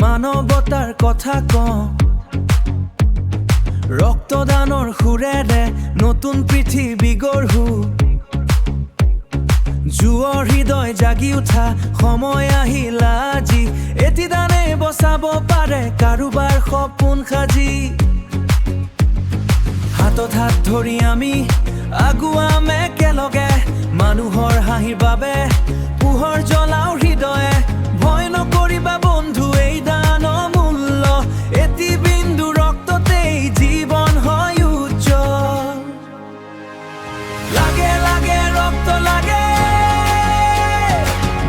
মানৱতাৰ কথা কওঁ ৰক্তদানৰ সুৰেৰে নতুন পৃথিৱী গঢ়ো যুৱৰ হৃদয় জাগি উঠা সময় আহিলা আজি এটি দানে বচাব পাৰে কাৰোবাৰ সপোন সাজি হাতত হাত ধৰি আমি আগুৱাম একেলগে মানুহৰ হাঁহিৰ বাবে পোহৰ জ্বলাও হৃদয়ে ভয় নকৰিবা বন্ধু এই দান অমূল্য এটি বিন্দু ৰক্ততেই জীৱন হয় উজ্জ্বল লাগে লাগে ৰক্ত লাগে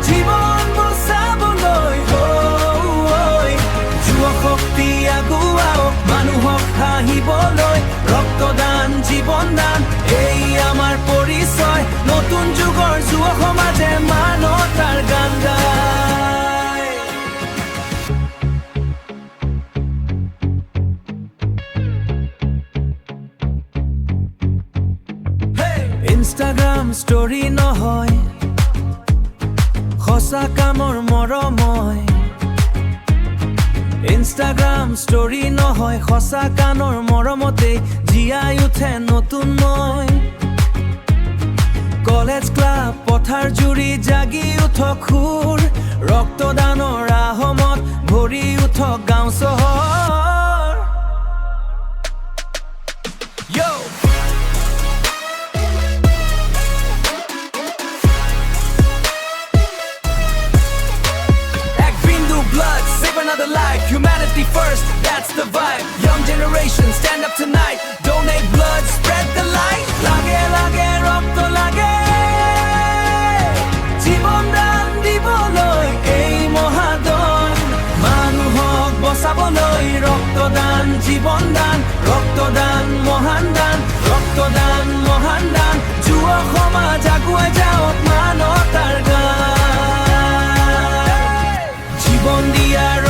জীৱন বচাবলৈ যুৱ শক্তি আগুৱাওক মানুহক হাঁহিবলৈ ৰক্তদান জীৱন দান এই আমাৰ পৰিচয় নতুন যুগৰ যুৱ সমাজে মানৱতাৰ গান গায় ইনষ্টাগ্ৰাম ষ্টৰী নহয় সঁচা কামৰ মৰময় ইনষ্টাগ্ৰাম ষ্টৰী নহয় সঁচা কানৰ মৰমতে জীয়াই উঠে নতুন মই কলেজ ক্লাব পথাৰ জুৰি জাগি উঠক সুৰ ৰক্তদানৰ আহমত ভৰি উঠক গাঁও চহৰ Blood, save another life. Humanity first, that's the vibe. Young generation, stand up tonight. Donate blood, spread the light. Lage, lage, rokto lage. Jibon dan diboloi, ei mohadon. Manuhok bosaboloi, rokto dan, jibon dan. Rokto dan, mohan dan. Rokto dan, mohan dan. Juwa khomaj aguai jaok manotar gan. জীবন দিয়ার